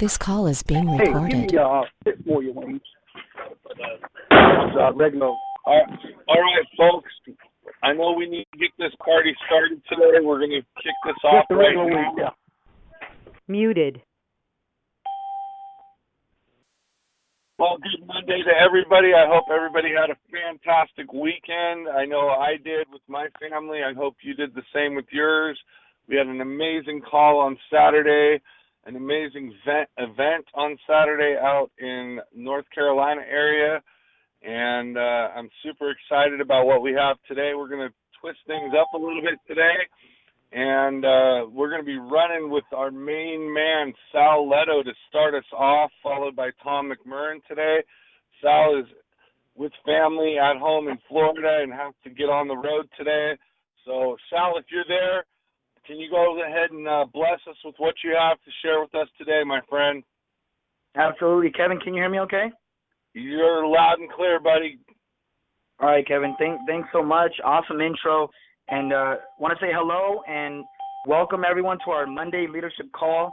This call is being Hey, give me recorded. bit for you, Wayne. Regular. All right, folks. I know we need to get this party started today. We're going to kick this off Just the right regular now. Wayne, yeah. Muted. Well, good Monday to everybody. I hope everybody had a fantastic weekend. I know I did with my family. I hope you did the same with yours. We had an amazing call on Saturday, an amazing event on Saturday out in North Carolina area, and I'm super excited about what we have today. We're going to twist things up a little bit today, and we're going to be running with our main man, Sal Leto, to start us off, followed by Tom McMurrin today. Sal is with family at home in Florida and has to get on the road today. So, Sal, if you're there, can you go ahead and bless us with what you have to share with us today, my friend? Absolutely. Kevin, can you hear me okay? You're loud and clear, buddy. All right, Kevin. Thanks so much. Awesome intro. And want to say hello and welcome everyone to our Monday leadership call.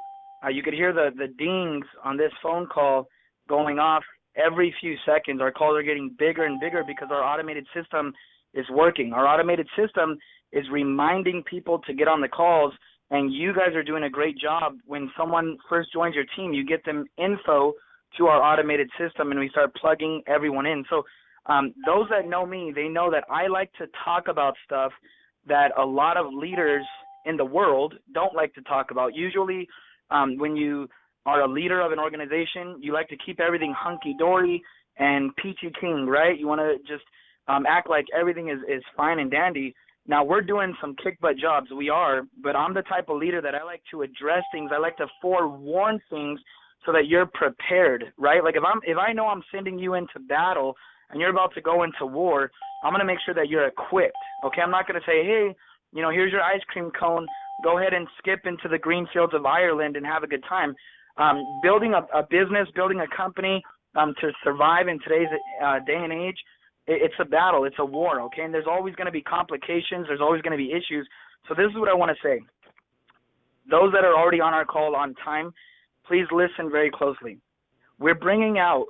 You could hear the dings on this phone call going off every few seconds. Our calls are getting bigger and bigger because our automated system is working. Our automated system is reminding people to get on the calls, and you guys are doing a great job. When someone first joins your team, you get them info to our automated system, and we start plugging everyone in. So those that know me, they know that I like to talk about stuff that a lot of leaders in the world don't like to talk about. Usually when you are a leader of an organization, you like to keep everything hunky-dory and peachy keen, right? You want to just act like everything is fine and dandy. Now, we're doing some kick-butt jobs. We are, but I'm the type of leader that I like to address things. I like to forewarn things so that you're prepared, right? Like if I know I'm sending you into battle and you're about to go into war, I'm going to make sure that you're equipped, okay? I'm not going to say, hey, here's your ice cream cone. Go ahead and skip into the green fields of Ireland and have a good time. Building a business, building a company to survive in today's day and age, it's a battle. It's a war, okay? And there's always going to be complications. There's always going to be issues. So this is what I want to say. Those that are already on our call on time, please listen very closely. We're bringing out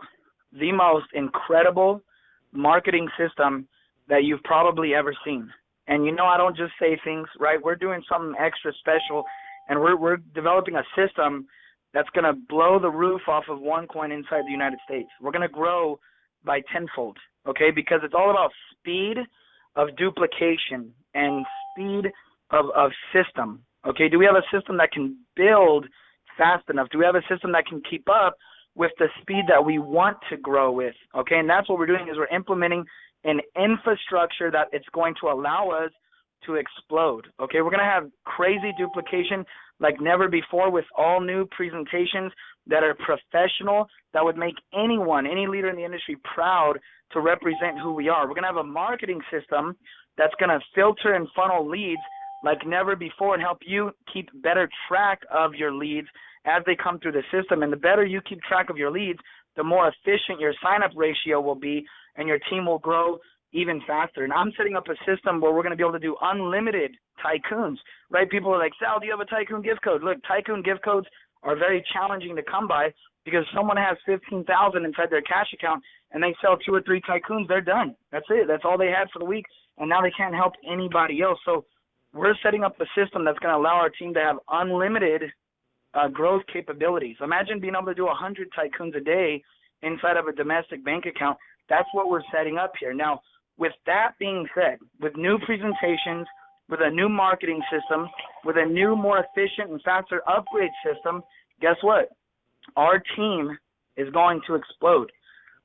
the most incredible marketing system that you've probably ever seen. And I don't just say things, right? We're doing something extra special, and we're developing a system that's going to blow the roof off of OneCoin inside the United States. We're going to grow by tenfold, okay? Because it's all about speed of duplication and speed of system, okay? Do we have a system that can build fast enough? Do we have a system that can keep up with the speed that we want to grow with, okay? And that's what we're doing is we're implementing an infrastructure that it's going to allow us to explode, okay? We're going to have crazy duplication like never before with all new presentations that are professional, that would make anyone, any leader in the industry proud to represent who we are. We're going to have a marketing system that's going to filter and funnel leads like never before and help you keep better track of your leads as they come through the system. And the better you keep track of your leads, the more efficient your sign-up ratio will be, and your team will grow even faster. And I'm setting up a system where we're going to be able to do unlimited tycoons, right? People are like, Sal, do you have a tycoon gift code? Look, tycoon gift codes are very challenging to come by because someone has $15,000 inside their cash account and they sell 2 or 3 tycoons, they're done. That's it. That's all they had for the week, and now they can't help anybody else. So we're setting up a system that's going to allow our team to have unlimited growth capabilities. Imagine being able to do 100 tycoons a day inside of a domestic bank account. That's what we're setting up here. Now, with that being said, with new presentations, with a new marketing system, with a new, more efficient and faster upgrade system, guess what? Our team is going to explode.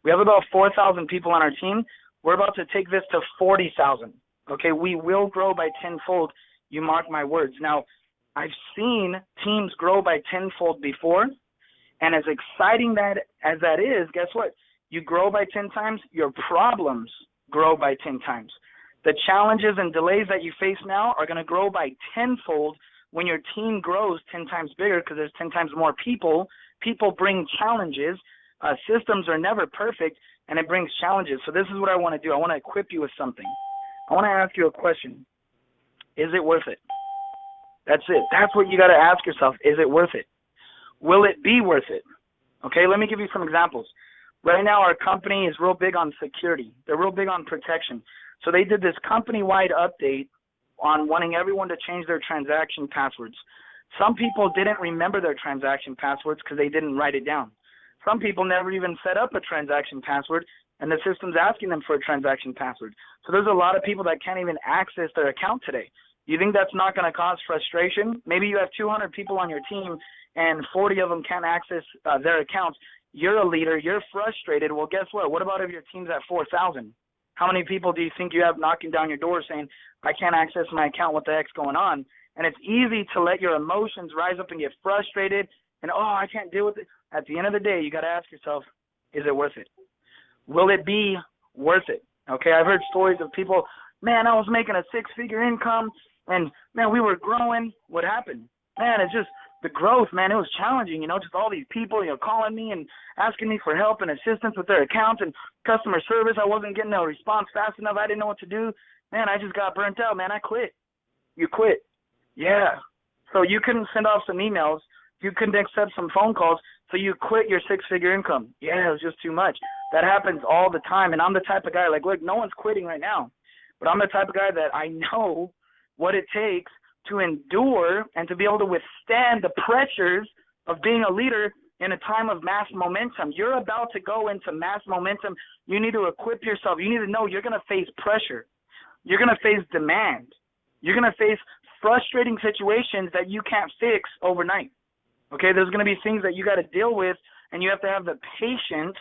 We have about 4,000 people on our team. We're about to take this to 40,000. Okay, we will grow by tenfold. You mark my words. Now, I've seen teams grow by tenfold before, and as exciting as that is, guess what? You grow by 10 times, your problems grow by 10 times. The challenges and delays that you face now are going to grow by tenfold when your team grows 10 times bigger because there's 10 times more people. People bring challenges. Systems are never perfect, and it brings challenges. So this is what I want to do. I want to equip you with something. I want to ask you a question. Is it worth it? That's it. That's what you got to ask yourself. Is it worth it? Will it be worth it? Okay, let me give you some examples. Right now, our company is real big on security. They're real big on protection. So they did this company-wide update on wanting everyone to change their transaction passwords. Some people didn't remember their transaction passwords because they didn't write it down. Some people never even set up a transaction password, and the system's asking them for a transaction password. So there's a lot of people that can't even access their account today. You think that's not going to cause frustration? Maybe you have 200 people on your team, and 40 of them can't access their accounts. You're a leader. You're frustrated. Well, guess what? What about if your team's at 4,000? How many people do you think you have knocking down your door saying, I can't access my account, what the heck's going on? And it's easy to let your emotions rise up and get frustrated and, oh, I can't deal with it. At the end of the day, you got to ask yourself, is it worth it? Will it be worth it? Okay, I've heard stories of people, man, I was making a six-figure income, and, man, we were growing. What happened? Man, it's just the growth, man, it was challenging, just all these people, calling me and asking me for help and assistance with their accounts and customer service. I wasn't getting a response fast enough. I didn't know what to do. Man, I just got burnt out, man. I quit. You quit. Yeah. So you couldn't send off some emails. You couldn't accept some phone calls. So you quit your six-figure income. Yeah, it was just too much. That happens all the time. And I'm the type of guy, look, no one's quitting right now. But I'm the type of guy that I know what it takes to endure and to be able to withstand the pressures of being a leader in a time of mass momentum. You're about to go into mass momentum. You need to equip yourself. You need to know you're going to face pressure. You're going to face demand. You're going to face frustrating situations that you can't fix overnight. Okay, there's going to be things that you got to deal with, and you have to have the patience,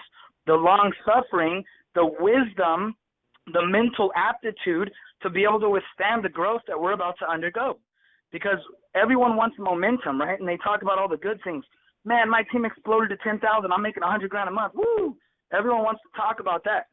the long suffering, the wisdom, the mental aptitude to be able to withstand the growth that we're about to undergo. Because everyone wants momentum, right? And they talk about all the good things. Man, my team exploded to 10,000. I'm making $100,000 a month. Woo! Everyone wants to talk about that,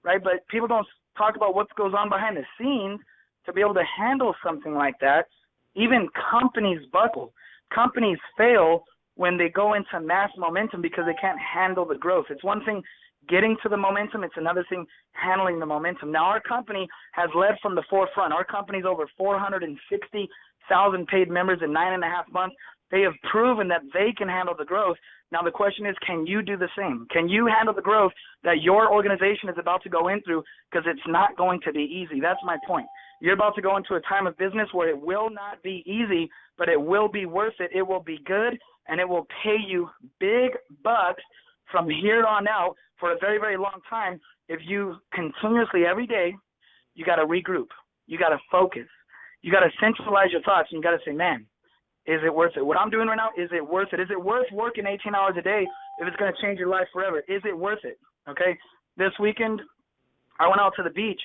right? But people don't talk about what goes on behind the scenes to be able to handle something like that. Even companies buckle. Companies fail when they go into mass momentum because they can't handle the growth. It's one thing getting to the momentum. It's another thing handling the momentum. Now, our company has led from the forefront. Our company's over 460,000 paid members in 9.5 months. They have proven that they can handle the growth. Now, the question is, can you do the same? Can you handle the growth that your organization is about to go in through? Because it's not going to be easy. That's my point. You're about to go into a time of business where it will not be easy, but it will be worth it. It will be good, and it will pay you big bucks from here on out for a very, very long time. If you continuously, every day, you got to regroup. You got to focus. You got to centralize your thoughts, and you got to say, man, is it worth it? What I'm doing right now, is it worth it? Is it worth working 18 hours a day if it's going to change your life forever? Is it worth it? Okay? This weekend, I went out to the beach.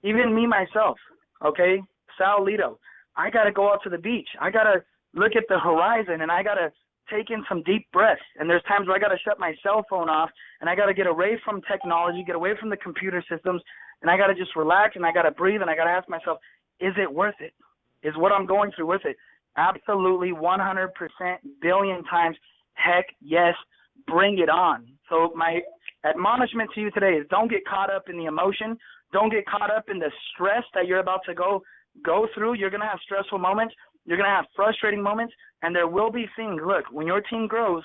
Even me, myself, okay, Sal Lito, I got to go out to the beach. I got to look at the horizon, and I got to take in some deep breaths. And there's times where I got to shut my cell phone off, and I got to get away from technology, get away from the computer systems, and I got to just relax, and I got to breathe, and I got to ask myself, is it worth it? Is what I'm going through worth it? Absolutely, 100%, billion times, heck yes, bring it on. So my admonishment to you today is don't get caught up in the emotion. Don't get caught up in the stress that you're about to go through. You're going to have stressful moments. You're going to have frustrating moments, and there will be things. Look, when your team grows,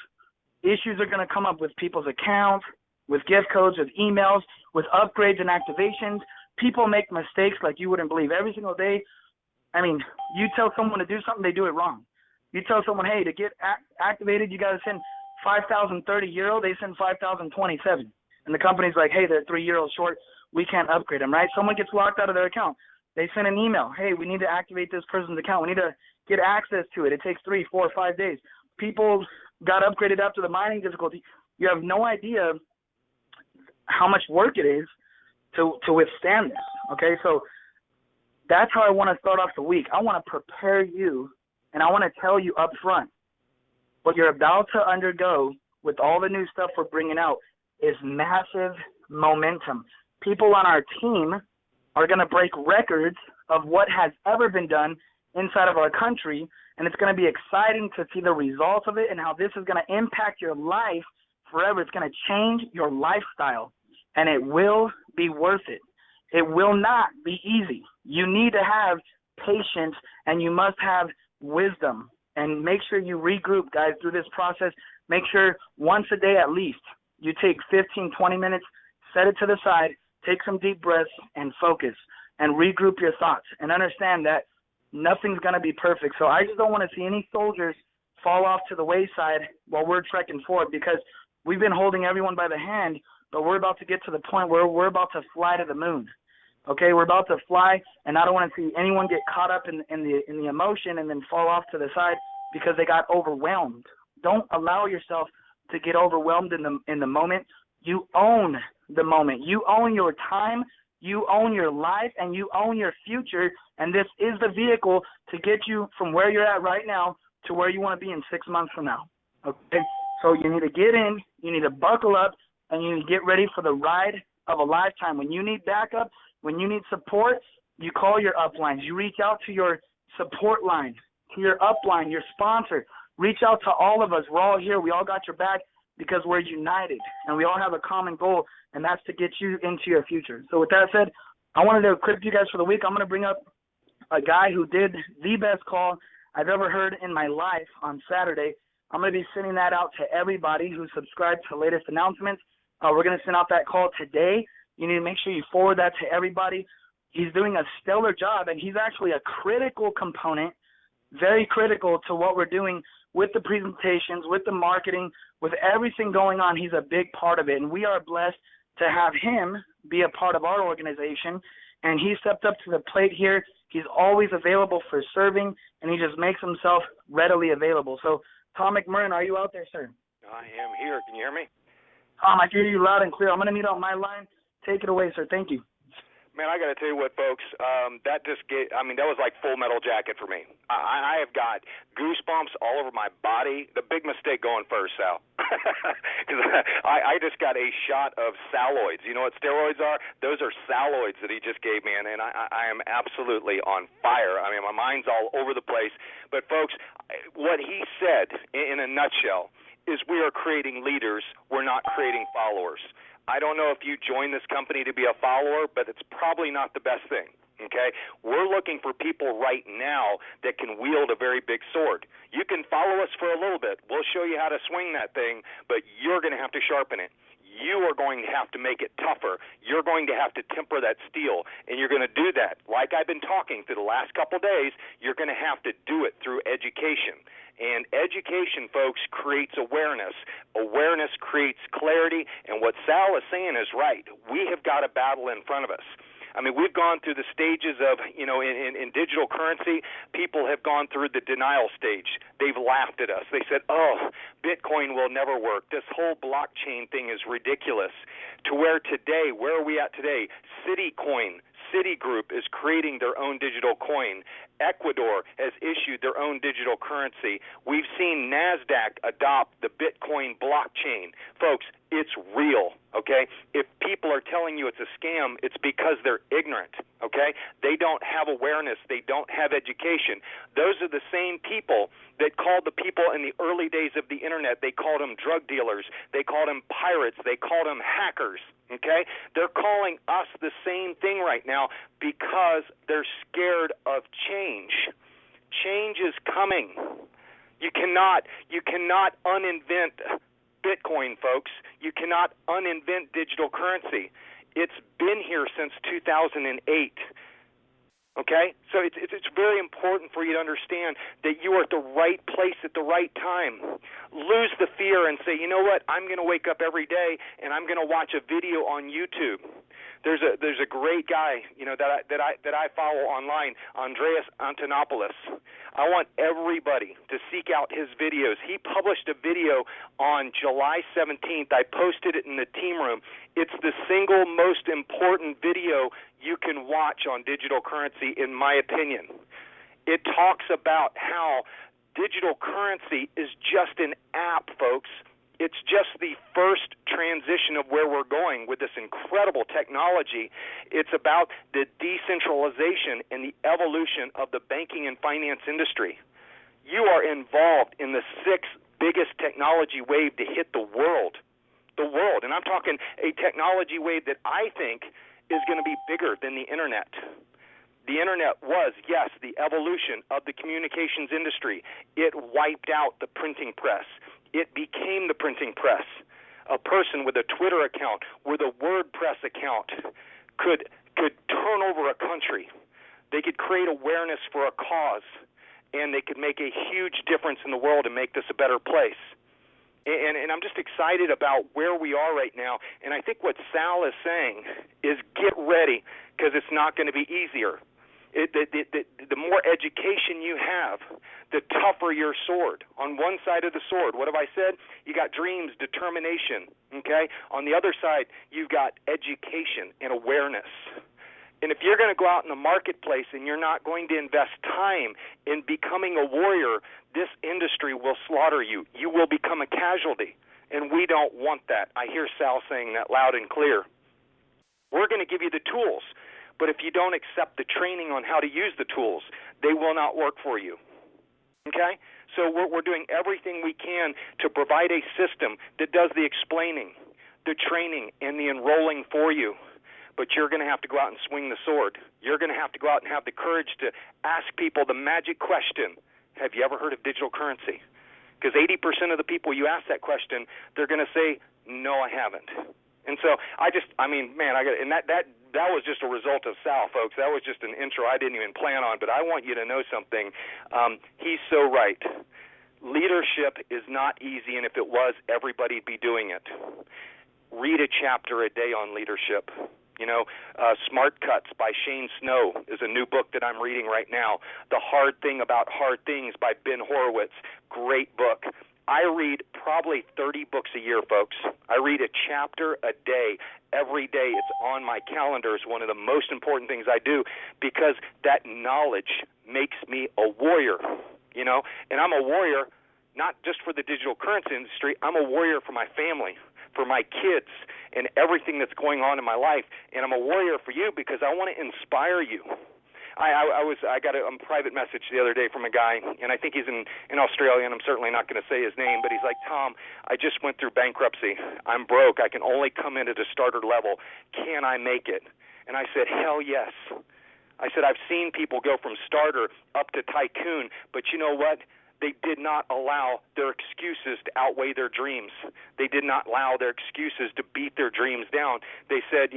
issues are going to come up with people's accounts, with gift codes, with emails, with upgrades and activations. People make mistakes like you wouldn't believe every single day. I mean, you tell someone to do something, they do it wrong. You tell someone, hey, to get activated, you got to send 5,030 euro. They send 5,027. And the company's like, hey, they're 3 euros short. We can't upgrade them, right? Someone gets locked out of their account. They send an email. Hey, we need to activate this person's account. We need to get access to it. It takes 3, 4, 5 days. People got upgraded after the mining difficulty. You have no idea how much work it is to withstand this, okay? So that's how I want to start off the week. I want to prepare you, and I want to tell you up front, what you're about to undergo with all the new stuff we're bringing out is massive momentum. People on our team are going to break records of what has ever been done inside of our country, and it's going to be exciting to see the results of it and how this is going to impact your life forever. It's going to change your lifestyle, and it will be worth it. It will not be easy. You need to have patience, and you must have wisdom. And make sure you regroup, guys, through this process. make sure once a day at least you take 15, 20 minutes, set it to the side, take some deep breaths, and focus and regroup your thoughts and understand that nothing's going to be perfect. So I just don't want to see any soldiers fall off to the wayside while we're trekking forward, because we've been holding everyone by the hand, but we're about to get to the point where we're about to fly to the moon. Okay, we're about to fly, and I don't want to see anyone get caught up in the emotion and then fall off to the side because they got overwhelmed. Don't allow yourself to get overwhelmed in the moment. You own the moment. You own your time. You own your life, and you own your future. And this is the vehicle to get you from where you're at right now to where you want to be in 6 months from now. Okay, so you need to get in. You need to buckle up, and you need to get ready for the ride of a lifetime. When you need backup, when you need support, you call your uplines. You reach out to your support line, to your upline, your sponsor. Reach out to all of us. We're all here. We all got your back because we're united, and we all have a common goal, and that's to get you into your future. So with that said, I wanted to equip you guys for the week. I'm going to bring up a guy who did the best call I've ever heard in my life on Saturday. I'm going to be sending that out to everybody who subscribed to latest announcements. We're going to send out that call today. You need to make sure you forward that to everybody. He's doing a stellar job, and he's actually a critical component, very critical to what we're doing with the presentations, with the marketing, with everything going on. He's a big part of it, and we are blessed to have him be a part of our organization, and he stepped up to the plate here. He's always available for serving, and he just makes himself readily available. So, Tom McMurrin, are you out there, sir? I am here. Can you hear me? Tom, I hear you loud and clear. I'm going to mute on my line. Take it away, sir. Thank you. Man, I got to tell you what, folks, that was like Full Metal Jacket for me. I have got goosebumps all over my body. The big mistake going first, Sal, because I just got a shot of saloids. You know what steroids are? Those are saloids that he just gave me, and I am absolutely on fire. I mean, my mind's all over the place. But, folks, what he said in a nutshell is we are creating leaders. We're not creating followers. I don't know if you join this company to be a follower, but it's probably not the best thing, okay? We're looking for people right now that can wield a very big sword. You can follow us for a little bit. We'll show you how to swing that thing, but you're going to have to sharpen it. You are going to have to make it tougher. You're going to have to temper that steel, and you're going to do that. Like I've been talking through the last couple of days, you're going to have to do it through education. And education, folks, creates awareness. Awareness creates clarity, and what Sal is saying is right. We have got a battle in front of us. I mean, we've gone through the stages of, in digital currency, people have gone through the denial stage. They've laughed at us. They said, oh, Bitcoin will never work. This whole blockchain thing is ridiculous. To where today, where are we at today? Citigroup is creating their own digital coin. Ecuador has issued their own digital currency. We've seen NASDAQ adopt the Bitcoin blockchain. Folks, it's real, okay? If people are telling you it's a scam, it's because they're ignorant, okay? They don't have awareness. They don't have education. Those are the same people that called the people in the early days of the Internet, they called them drug dealers. They called them pirates. They called them hackers, okay? They're calling us the same thing right now because they're scared of change. Change is coming. You cannot uninvent Bitcoin, folks. You cannot uninvent digital currency. It's been here since 2008. Okay? So it's very important for you to understand that you are at the right place at the right time. Lose the fear and say, you know what, I'm going to wake up every day and I'm going to watch a video on YouTube. There's a great guy, that I follow online, Andreas Antonopoulos. I want everybody to seek out his videos. He published a video on July 17th. I posted it in the team room. It's the single most important video you can watch on digital currency, in my opinion. It talks about how digital currency is just an app, folks. It's just the first transition of where we're going with this incredible technology. It's about the decentralization and the evolution of the banking and finance industry. You are involved in the sixth biggest technology wave to hit the world. And I'm talking a technology wave that I think is going to be bigger than the Internet. The Internet was, yes, the evolution of the communications industry. It wiped out the printing press. it became the printing press. A person with a Twitter account, with a WordPress account, could turn over a country. They could create awareness for a cause, and they could make a huge difference in the world and make this a better place. And I'm just excited about where we are right now. And I think what Sal is saying is get ready, because it's not going to be easier. The more education you have, the tougher your sword. On one side of the sword, what have I said? You got dreams, determination, okay? On the other side, you've got education and awareness. And if you're going to go out in the marketplace and you're not going to invest time in becoming a warrior, this industry will slaughter you. You will become a casualty, and we don't want that. I hear Sal saying that loud and clear. We're going to give you the tools, but if you don't accept the training on how to use the tools, they will not work for you. Okay? So we're doing everything we can to provide a system that does the explaining, the training, and the enrolling for you. But you're going to have to go out and swing the sword. You're going to have to go out and have the courage to ask people the magic question, have you ever heard of digital currency? Because 80% of the people you ask that question, they're going to say, no, I haven't. And so that was just a result of Sal, folks. That was just an intro I didn't even plan on, but I want you to know something. He's so right. Leadership is not easy, and if it was, everybody'd be doing it. Read a chapter a day on leadership. Smart Cuts by Shane Snow is a new book that I'm reading right now. The Hard Thing About Hard Things by Ben Horowitz. Great book. I read probably 30 books a year, folks. I read a chapter a day. Every day it's on my calendar. It's one of the most important things I do, because that knowledge makes me a warrior, And I'm a warrior not just for the digital currency industry. I'm a warrior for my family, for my kids, and everything that's going on in my life. And I'm a warrior for you because I want to inspire you. I got a private message the other day from a guy, and I think he's in Australia, and I'm certainly not going to say his name, but he's like, Tom, I just went through bankruptcy. I'm broke. I can only come in at a starter level. Can I make it? And I said, hell yes. I said, I've seen people go from starter up to tycoon, but you know what? They did not allow their excuses to outweigh their dreams. They did not allow their excuses to beat their dreams down. They said,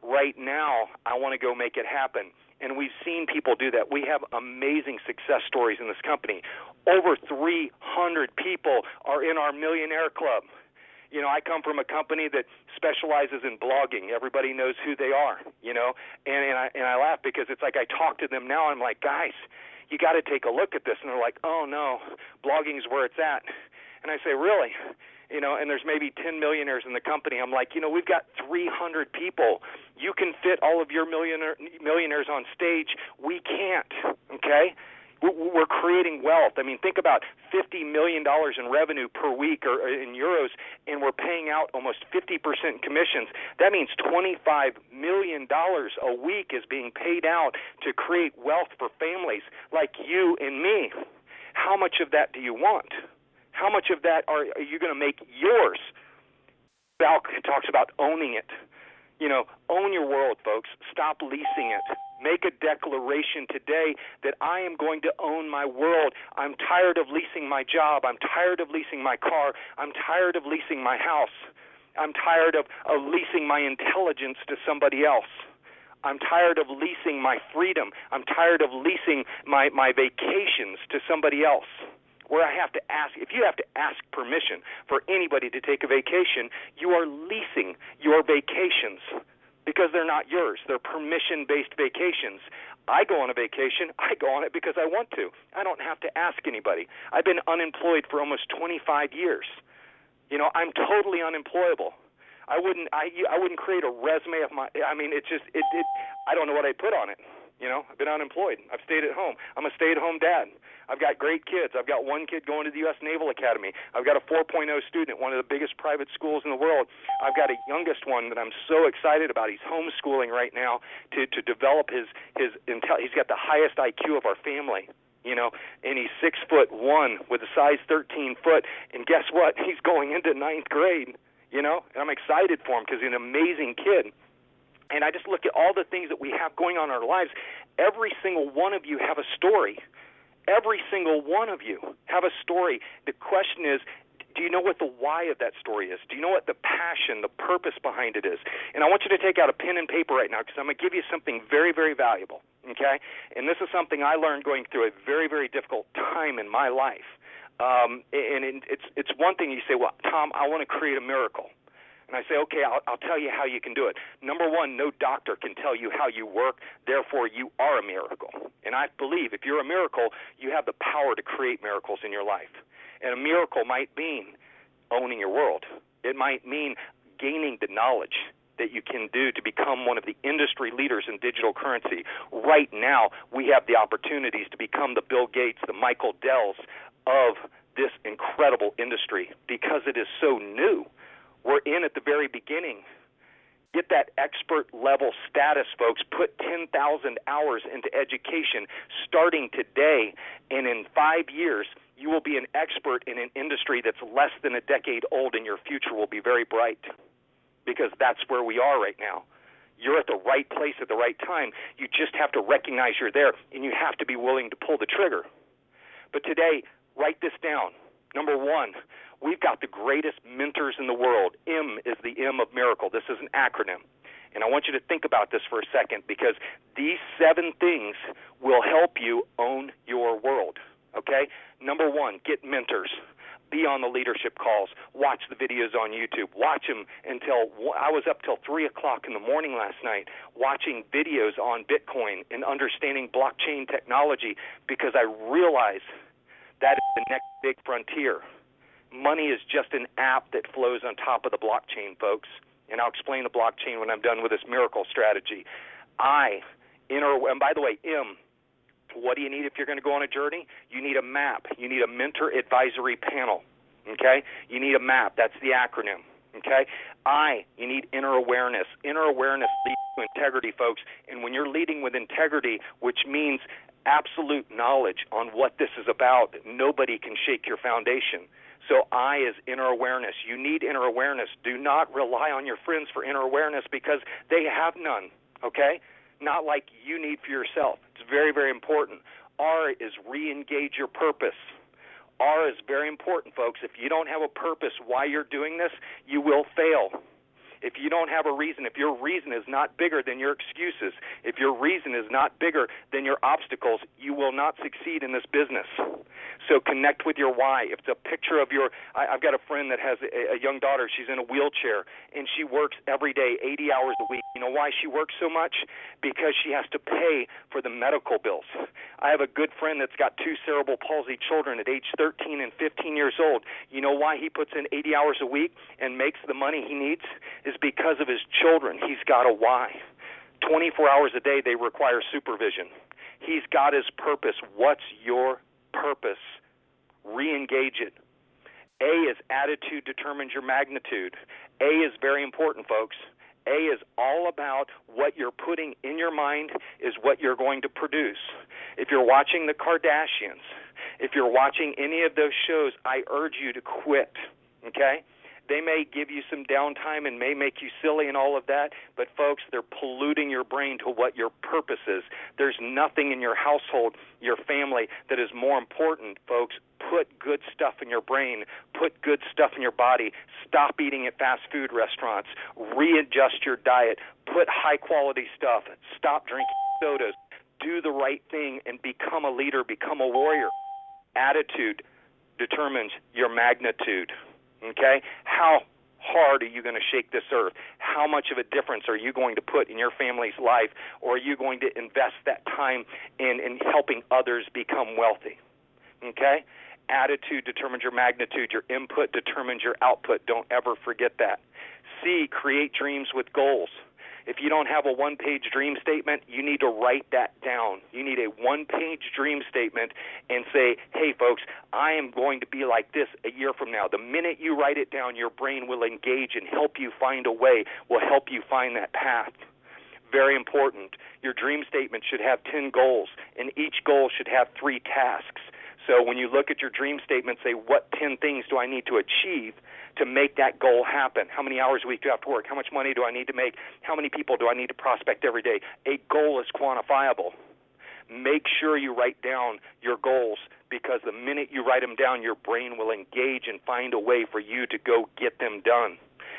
right now I want to go make it happen. And we've seen people do that. We have amazing success stories in this company. Over 300 people are in our Millionaire Club. I come from a company that specializes in blogging. Everybody knows who they are, and I laugh because it's like I talk to them now. I'm like, guys, you got to take a look at this. And they're like, oh, no, blogging's where it's at. And I say, really? And there's maybe 10 millionaires in the company. I'm like, we've got 300 people. You can fit all of your millionaires on stage. We can't, okay? We're creating wealth. I mean, think about $50 million in revenue per week or in euros, and we're paying out almost 50% commissions. That means $25 million a week is being paid out to create wealth for families like you and me. How much of that do you want? How much of that are you going to make yours? Val talks about owning it. Own your world, folks. Stop leasing it. Make a declaration today that I am going to own my world. I'm tired of leasing my job. I'm tired of leasing my car. I'm tired of leasing my house. I'm tired of leasing my intelligence to somebody else. I'm tired of leasing my freedom. I'm tired of leasing my vacations to somebody else. Where I have to ask, if you have to ask permission for anybody to take a vacation, you are leasing your vacations because they're not yours. They're permission-based vacations. I go on a vacation. I go on it because I want to. I don't have to ask anybody. I've been unemployed for almost 25 years. I'm totally unemployable. I wouldn't create a resume of my. I mean, it's just I don't know what I'd put on it. I've been unemployed. I've stayed at home. I'm a stay-at-home dad. I've got great kids. I've got one kid going to the U.S. Naval Academy. I've got a 4.0 student, one of the biggest private schools in the world. I've got a youngest one that I'm so excited about. He's homeschooling right now to develop his he's got the highest IQ of our family. And he's 6'1" with a size 13 foot. And guess what? He's going into 9th grade. And I'm excited for him because he's an amazing kid. And I just look at all the things that we have going on in our lives. Every single one of you have a story. Every single one of you have a story. The question is, Do you know what the why of that story is? Do you know what the passion, the purpose behind it is? And I want you to take out a pen and paper right now because I'm going to give you something very, very valuable, okay? And this is something I learned going through a very, very difficult time in my life. It's one thing you say, well, Tom, I want to create a miracle. And I say, okay, I'll tell you how you can do it. Number one, no doctor can tell you how you work. Therefore, you are a miracle. And I believe if you're a miracle, you have the power to create miracles in your life. And a miracle might mean owning your world. It might mean gaining the knowledge that you can do to become one of the industry leaders in digital currency. Right now, we have the opportunities to become the Bill Gates, the Michael Dells of this incredible industry because it is so new. We're in at the very beginning. Get that expert level status, folks. Put 10,000 hours into education starting today, and in 5 years, you will be an expert in an industry that's less than a decade old, and your future will be very bright because that's where we are right now. You're at the right place at the right time. You just have to recognize you're there, and you have to be willing to pull the trigger. But today, write this down. Number one, we've got the greatest mentors in the world. M is the M of miracle. This is an acronym. And I want you to think about this for a second because these 7 things will help you own your world. Okay? Number one, get mentors. Be on the leadership calls. Watch the videos on YouTube. Watch them until I was up till 3 o'clock in the morning last night watching videos on Bitcoin and understanding blockchain technology because I realize that is the next big frontier. Money is just an app that flows on top of the blockchain, folks. And I'll explain the blockchain when I'm done with this miracle strategy. And by the way, M, what do you need if you're going to go on a journey? You need a map. You need a mentor advisory panel, okay? You need a map. That's the acronym, okay? You need inner awareness. Inner awareness leads to integrity, folks. And when you're leading with integrity, which means absolute knowledge on what this is about, nobody can shake your foundation. So I is inner awareness. You need inner awareness. Do not rely on your friends for inner awareness because they have none, okay? Not like you need for yourself. It's very, very important. R is re-engage your purpose. R is very important, folks. If you don't have a purpose why you're doing this, you will fail. If you don't have a reason, if your reason is not bigger than your excuses, if your reason is not bigger than your obstacles, you will not succeed in this business. So connect with your why. If it's a picture of I've got a friend that has a young daughter. She's in a wheelchair, and she works every day, 80 hours a week. You know why she works so much? Because she has to pay for the medical bills. I have a good friend that's got 2 cerebral palsy children at age 13 and 15 years old. You know why he puts in 80 hours a week and makes the money he needs? Is because of his children. He's got a why. 24 hours a day they require supervision. He's got his purpose. What's your purpose? Re-engage it. A is attitude determines your magnitude. A is very important, folks. A is all about what you're putting in your mind is what you're going to produce. If you're watching the Kardashians, if you're watching any of those shows, I urge you to quit, okay? They may give you some downtime and may make you silly and all of that, but, folks, they're polluting your brain to what your purpose is. There's nothing in your household, your family, that is more important, folks. Put good stuff in your brain. Put good stuff in your body. Stop eating at fast food restaurants. Readjust your diet. Put high-quality stuff. Stop drinking sodas. Do the right thing and become a leader. Become a warrior. Attitude determines your magnitude. Okay? How hard are you going to shake this earth? How much of a difference are you going to put in your family's life, or are you going to invest that time in helping others become wealthy? Okay? Attitude determines your magnitude. Your input determines your output. Don't ever forget that. C, create dreams with goals. If you don't have a one-page dream statement, you need to write that down. You need a one-page dream statement and say, hey, folks, I am going to be like this a year from now. The minute you write it down, your brain will engage and help you find a way, will help you find that path. Very important. Your dream statement should have 10 goals, and each goal should have 3 tasks. So when you look at your dream statement, say, what 10 things do I need to achieve to make that goal happen? How many hours a week do I have to work? How much money do I need to make? How many people do I need to prospect every day? A goal is quantifiable. Make sure you write down your goals, because the minute you write them down, your brain will engage and find a way for you to go get them done.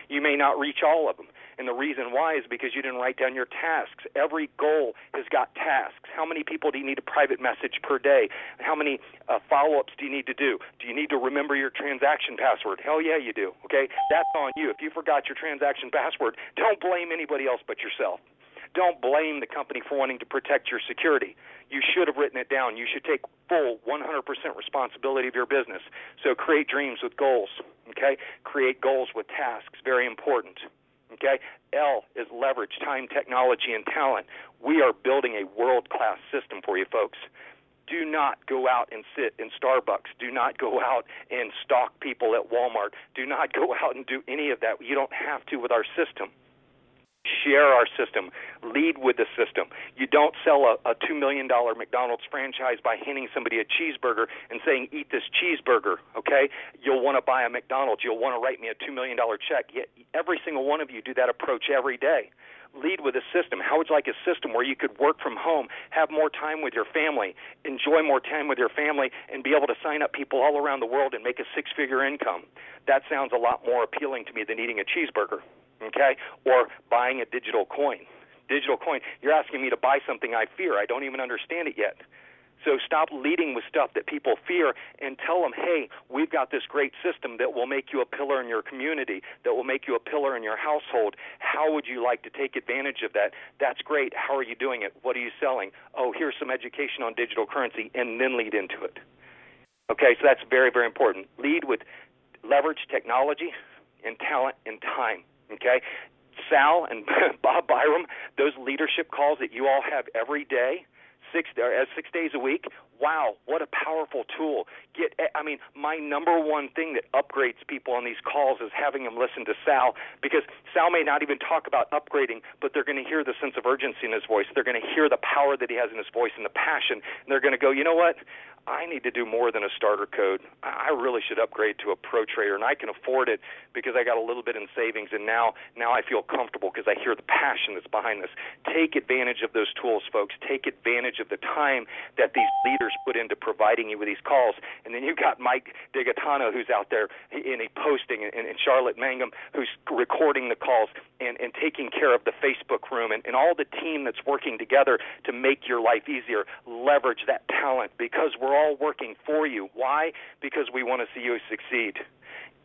You may not reach all of them. And the reason why is because you didn't write down your tasks. Every goal has got tasks. How many people do you need to private message per day? How many follow-ups do you need to do? Do you need to remember your transaction password? Hell yeah, you do. Okay? That's on you. If you forgot your transaction password, don't blame anybody else but yourself. Don't blame the company for wanting to protect your security. You should have written it down. You should take full 100% responsibility of your business. So create dreams with goals. Okay? Create goals with tasks. Very important. Okay? L is leverage, time, technology, and talent. We are building a world-class system for you folks. Do not go out and sit in Starbucks. Do not go out and stalk people at Walmart. Do not go out and do any of that. You don't have to with our system. Share our system. Lead with the system. You don't sell a $2 million McDonald's franchise by handing somebody a cheeseburger and saying, eat this cheeseburger, okay? You'll want to buy a McDonald's. You'll want to write me a $2 million check. Yet every single one of you do that approach every day. Lead with a system. How would you like a system where you could work from home, have more time with your family, enjoy more time with your family, and be able to sign up people all around the world and make a six-figure income? That sounds a lot more appealing to me than eating a cheeseburger. Okay, or buying a digital coin. Digital coin. You're asking me to buy something I fear. I don't even understand it yet. So stop leading with stuff that people fear and tell them, hey, we've got this great system that will make you a pillar in your community, that will make you a pillar in your household. How would you like to take advantage of that? That's great. How are you doing it? What are you selling? Oh, here's some education on digital currency, and then lead into it. Okay, so that's very, very important. Lead with leverage, technology, and talent and time. Okay, Sal and Bob Byram, those leadership calls that you all have every day, 6 days a week. Wow, what a powerful tool. My number one thing that upgrades people on these calls is having them listen to Sal, because Sal may not even talk about upgrading, but they're going to hear the sense of urgency in his voice. They're going to hear the power that he has in his voice and the passion, and they're going to go, you know what? I need to do more than a starter code. I really should upgrade to a pro trader, and I can afford it because I got a little bit in savings, and now I feel comfortable because I hear the passion that's behind this. Take advantage of those tools, folks. Take advantage of the time that these leaders put into providing you with these calls. And then you've got Mike DeGaetano, who's out there in a posting, and Charlotte Mangum, who's recording the calls and taking care of the Facebook room, and all the team that's working together to make your life easier. Leverage that talent, because we're all working for you. Why? Because we want to see you succeed.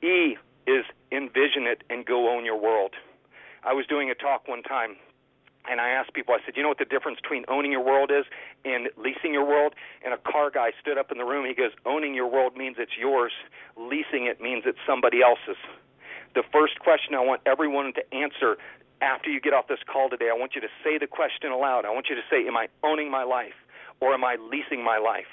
E is envision it and go own your world. I was doing a talk one time, and I asked people, I said, you know what the difference between owning your world is and leasing your world? And a car guy stood up in the room. He goes, owning your world means it's yours. Leasing it means it's somebody else's. The first question I want everyone to answer after you get off this call today, I want you to say the question aloud. I want you to say, am I owning my life or am I leasing my life?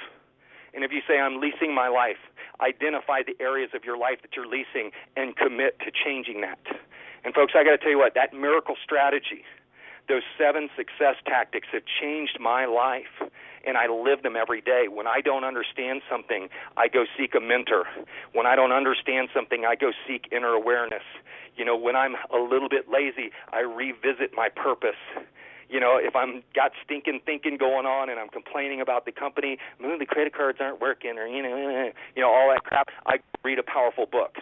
And if you say, I'm leasing my life, identify the areas of your life that you're leasing and commit to changing that. And folks, I got to tell you what, that miracle strategy, those 7 success tactics have changed my life, and I live them every day. When I don't understand something, I go seek a mentor. When I don't understand something, I go seek inner awareness. You know, when I'm a little bit lazy, I revisit my purpose. You know, if I'm got stinking thinking going on and I'm complaining about the company, the credit cards aren't working, or all that crap, I read a powerful book.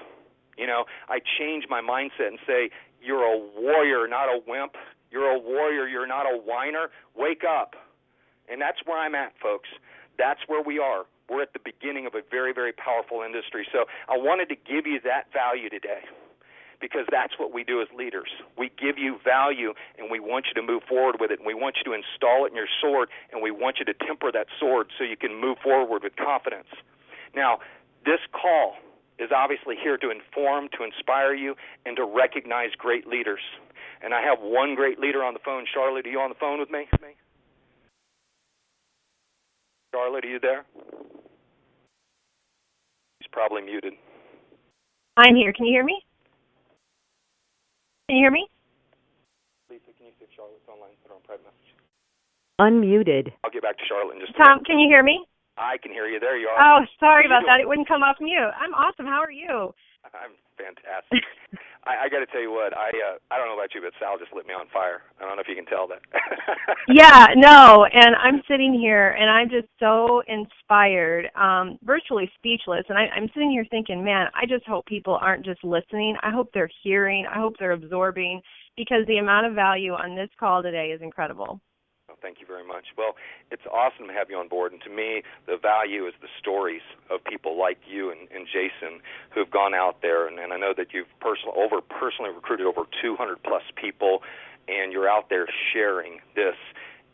You know, I change my mindset and say, you're a warrior, not a wimp. You're a warrior. You're not a whiner. Wake up. And that's where I'm at, folks. That's where we are. We're at the beginning of a very, very powerful industry. So I wanted to give you that value today, because that's what we do as leaders. We give you value, and we want you to move forward with it, and we want you to install it in your sword, and we want you to temper that sword so you can move forward with confidence. Now, this call is obviously here to inform, to inspire you, and to recognize great leaders. And I have one great leader on the phone. Charlotte, are you on the phone with me? Charlotte, are you there? She's probably muted. I'm here. Can you hear me? Can you hear me? Lisa, can you see if Charlotte's online? Put her on private message. Unmuted. I'll get back to Charlotte in just a Tom, minute. can you hear me? I can hear you. There you are. Oh, sorry about that. It wouldn't come off mute. I'm awesome. How are you? I'm fantastic. I got to tell you what, I don't know about you, but Sal just lit me on fire. I don't know if you can tell that. Yeah, no, and I'm sitting here, and I'm just so inspired, virtually speechless, and I'm sitting here thinking, man, I just hope people aren't just listening. I hope they're hearing. I hope they're absorbing, because the amount of value on this call today is incredible. Well, thank you very much. Well, it's awesome to have you on board, and to me, the value is the stories of people like you and Jason who have gone out there, and I know that you've personally recruited over 200-plus people, and you're out there sharing this.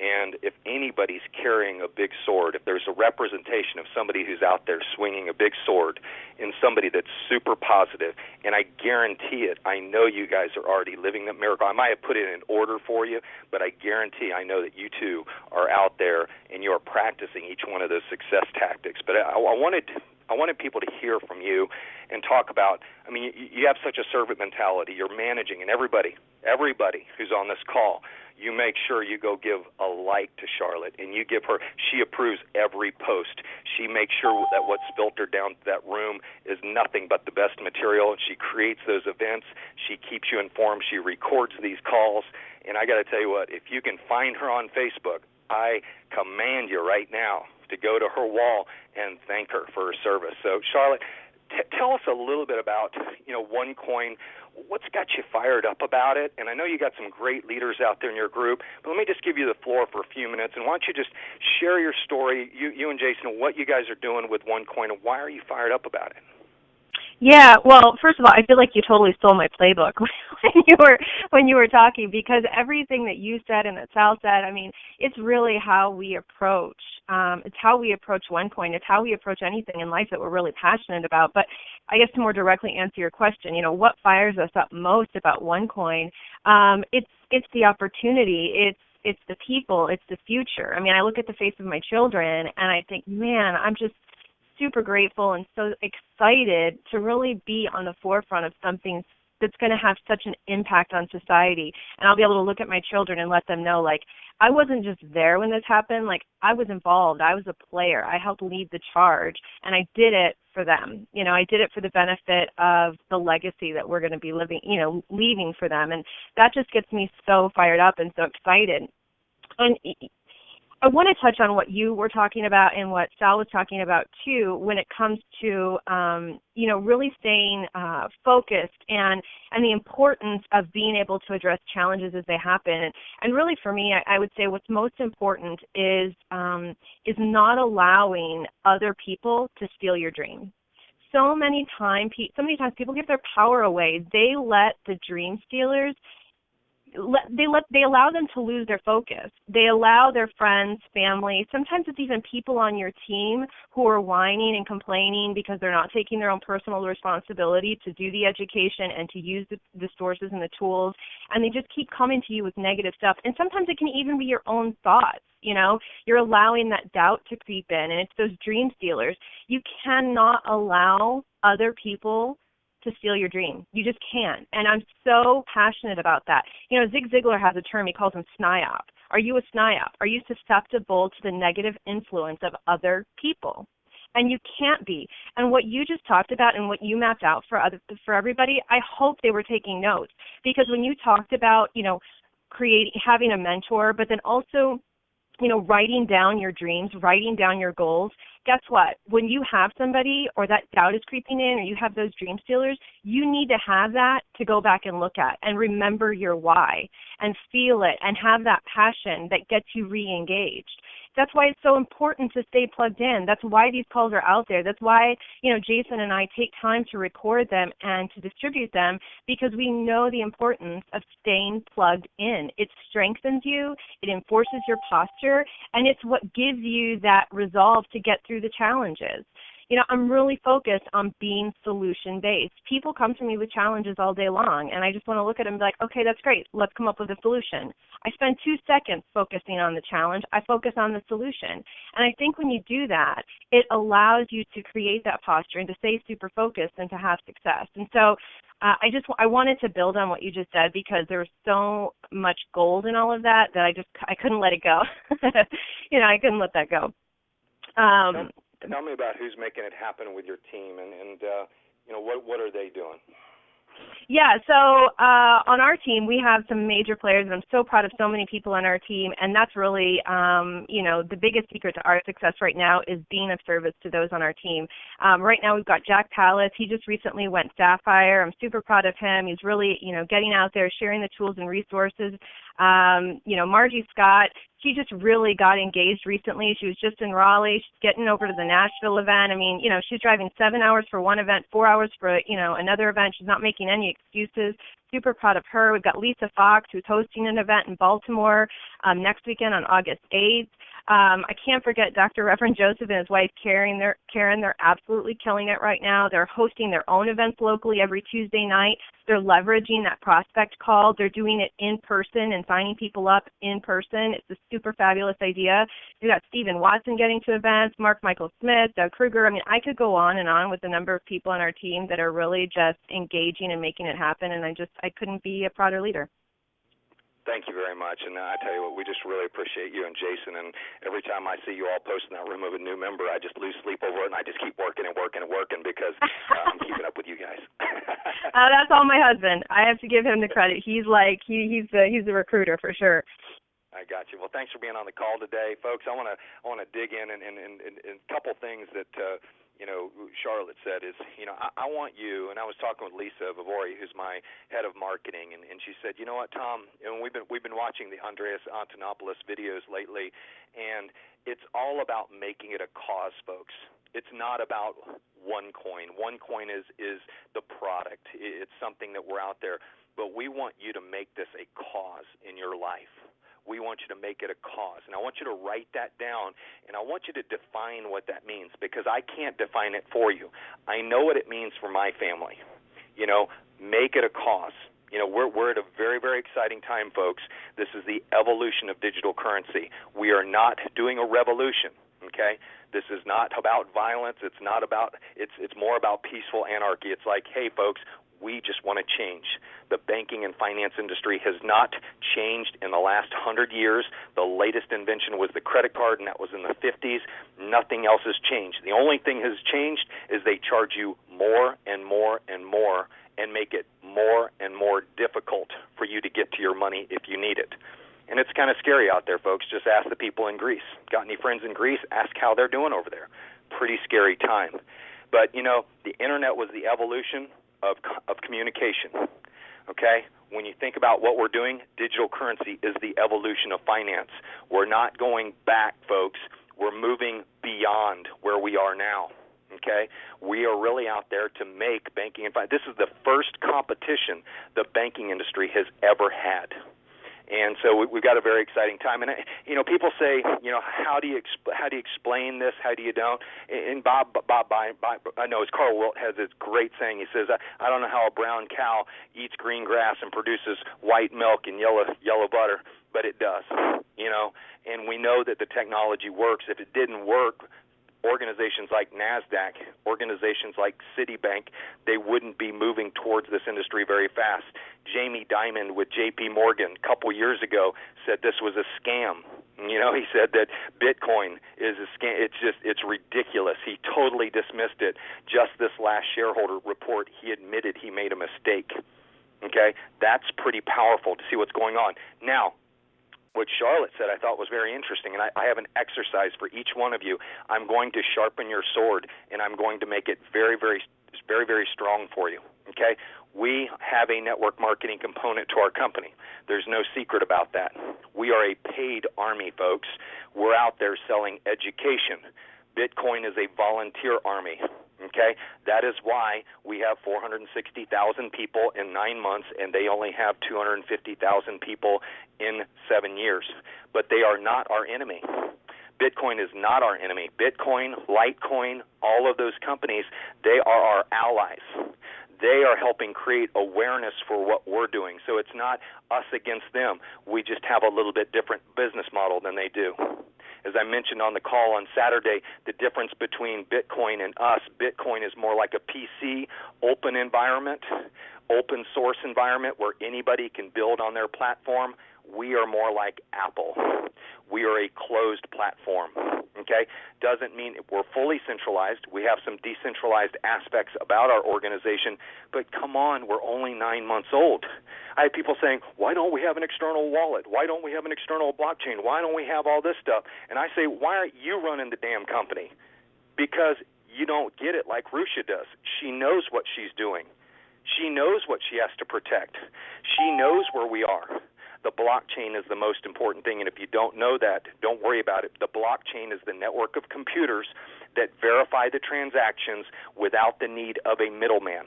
And if anybody's carrying a big sword, if there's a representation of somebody who's out there swinging a big sword in somebody that's super positive, and I guarantee it, I know you guys are already living that miracle. I might have put it in order for you, but I guarantee I know that you two are out there and you are practicing each one of those success tactics. But I wanted people to hear from you and talk about, I mean, you have such a servant mentality. You're managing, and everybody who's on this call, you make sure you go give a like to Charlotte, and you give her, she approves every post. She makes sure that what's filtered down to that room is nothing but the best material, and she creates those events. She keeps you informed. She records these calls, and I got to tell you what, if you can find her on Facebook, I command you right now to go to her wall and thank her for her service. So, Charlotte, tell us a little bit about, OneCoin. What's got you fired up about it? And I know you got some great leaders out there in your group, but let me just give you the floor for a few minutes, and why don't you just share your story, you and Jason, what you guys are doing with OneCoin, and why are you fired up about it? Yeah, well, first of all, I feel like you totally stole my playbook when you were talking, because everything that you said and that Sal said, I mean, it's really how we approach. It's how we approach OneCoin. It's how we approach anything in life that we're really passionate about. But I guess to more directly answer your question, what fires us up most about OneCoin? It's the opportunity. It's the people. It's the future. I mean, I look at the face of my children and I think, man, I'm just super grateful and so excited to really be on the forefront of something that's going to have such an impact on society. And I'll be able to look at my children and let them know, like, I wasn't just there when this happened. Like, I was involved. I was a player. I helped lead the charge, and I did it for them. I did it for the benefit of the legacy that we're going to be leaving for them. And that just gets me so fired up and so excited. And I want to touch on what you were talking about and what Sal was talking about too, when it comes to really staying focused and the importance of being able to address challenges as they happen. And really, for me, I would say what's most important is not allowing other people to steal your dream. So many times people give their power away. They let the dream stealers. They allow them to lose their focus. They allow their friends, family, sometimes it's even people on your team who are whining and complaining because they're not taking their own personal responsibility to do the education and to use the sources and the tools, and they just keep coming to you with negative stuff. And sometimes it can even be your own thoughts. You're allowing that doubt to creep in, and it's those dream stealers. You cannot allow other people to steal your dream. You just can't. And I'm so passionate about that. Zig Ziglar has a term. He calls them SNIOP. Are you a SNIOP? Are you susceptible to the negative influence of other people? And you can't be. And what you just talked about and what you mapped out for everybody, I hope they were taking notes. Because when you talked about, having a mentor, but then also writing down your dreams, writing down your goals, guess what? When you have somebody or that doubt is creeping in or you have those dream stealers, you need to have that to go back and look at and remember your why and feel it and have that passion that gets you re-engaged. That's why it's so important to stay plugged in. That's why these calls are out there. That's why, Jason and I take time to record them and to distribute them, because we know the importance of staying plugged in. It strengthens you, it enforces your posture, and it's what gives you that resolve to get through the challenges. I'm really focused on being solution-based. People come to me with challenges all day long, and I just want to look at them and be like, okay, that's great. Let's come up with a solution. I spend 2 seconds focusing on the challenge. I focus on the solution. And I think when you do that, it allows you to create that posture and to stay super focused and to have success. And so I wanted to build on what you just said, because there was so much gold in all of that I couldn't let it go. I couldn't let that go. Tell me about who's making it happen with your team, and what are they doing? Yeah, so on our team, we have some major players, and I'm so proud of so many people on our team, and that's really, the biggest secret to our success right now is being of service to those on our team. Right now, we've got Jack Pallas. He just recently went Sapphire. I'm super proud of him. He's really, getting out there, sharing the tools and resources. Margie Scott, she just really got engaged recently. She was just in Raleigh. She's getting over to the Nashville event. I mean, she's driving 7 hours for one event, 4 hours for, another event. She's not making any excuses. Super proud of her. We've got Lisa Fox, who's hosting an event in Baltimore next weekend on August 8th. I can't forget Dr. Reverend Joseph and his wife Karen. They're absolutely killing it right now. They're hosting their own events locally every Tuesday night. They're leveraging that prospect call. They're doing it in person and signing people up in person. It's a super fabulous idea. We've got Stephen Watson getting to events, Mark Michael Smith, Doug Kruger. I mean, I could go on and on with the number of people on our team that are really just engaging and making it happen, and I couldn't be a prouder leader. Thank you very much, and I tell you what, we just really appreciate you and Jason, and every time I see you all post in that room of a new member, I just lose sleep over it, and I just keep working and working and working because I'm keeping up with you guys. That's all my husband. I have to give him the credit. He's the recruiter for sure. I got you. Well, thanks for being on the call today, folks. I want to dig in and a couple things that Charlotte said is, I want you, and I was talking with Lisa Vivori, who's my head of marketing, and she said, you know what, Tom, and we've been watching the Andreas Antonopoulos videos lately, and it's all about making it a cause, folks. It's not about OneCoin. OneCoin is the product. It's something that we're out there, but we want you to make this a cause in your life. We want you to make it a cause. And I want you to write that down, and I want you to define what that means, because I can't define it for you. I know what it means for my family. Make it a cause. We're at a very, very exciting time, folks. This is the evolution of digital currency. We are not doing a revolution, okay? This is not about violence. It's more about peaceful anarchy. It's like, hey, folks, we just want to change. The banking and finance industry has not changed in the last 100 years. The latest invention was the credit card, and that was in the 50s. Nothing else has changed. The only thing has changed is they charge you more and more and more and make it more and more difficult for you to get to your money if you need it. And it's kind of scary out there, folks. Just ask the people in Greece. Got any friends in Greece? Ask how they're doing over there. Pretty scary time. But, the internet was the evolution of communication, okay? When you think about what we're doing, digital currency is the evolution of finance. We're not going back, folks. We're moving beyond where we are now, okay? We are really out there to make banking and finance. This is the first competition the banking industry has ever had. And so we've got a very exciting time. And people say, how do you explain this? How do you don't? And Bob, I know it's Carl Wilt has this great saying. He says, I don't know how a brown cow eats green grass and produces white milk and yellow butter, but it does. And we know that the technology works. If it didn't work, organizations like NASDAQ, organizations like Citibank, they wouldn't be moving towards this industry very fast. Jamie Dimon with J.P. Morgan a couple years ago said this was a scam. He said that Bitcoin is a scam. It's ridiculous. He totally dismissed it. Just this last shareholder report, he admitted he made a mistake. Okay? That's pretty powerful to see what's going on. Now, what Charlotte said I thought was very interesting, and I have an exercise for each one of you. I'm going to sharpen your sword, and I'm going to make it very, very, very, very strong for you, okay? We have a network marketing component to our company. There's no secret about that. We are a paid army, folks. We're out there selling education. Bitcoin is a volunteer army. Okay, that is why we have 460,000 people in 9 months, and they only have 250,000 people in 7 years. But they are not our enemy. Bitcoin is not our enemy. Bitcoin, Litecoin, all of those companies, they are our allies. They are helping create awareness for what we're doing. So it's not us against them. We just have a little bit different business model than they do. As I mentioned on the call on Saturday, the difference between Bitcoin and us, Bitcoin is more like a PC open environment. open source environment where anybody can build on their platform, we are more like Apple. We are a closed platform, okay? Doesn't mean we're fully centralized. We have some decentralized aspects about our organization, but come on, we're only 9 months old. I have people saying, why don't we have an external wallet? Why don't we have an external blockchain? Why don't we have all this stuff? And I say, why aren't you running the damn company? Because you don't get it like Russia does. She knows what she's doing. She knows what she has to protect. She knows where we are. The blockchain is the most important thing, and if you don't know that, don't worry about it. The blockchain is the network of computers that verify the transactions without the need of a middleman,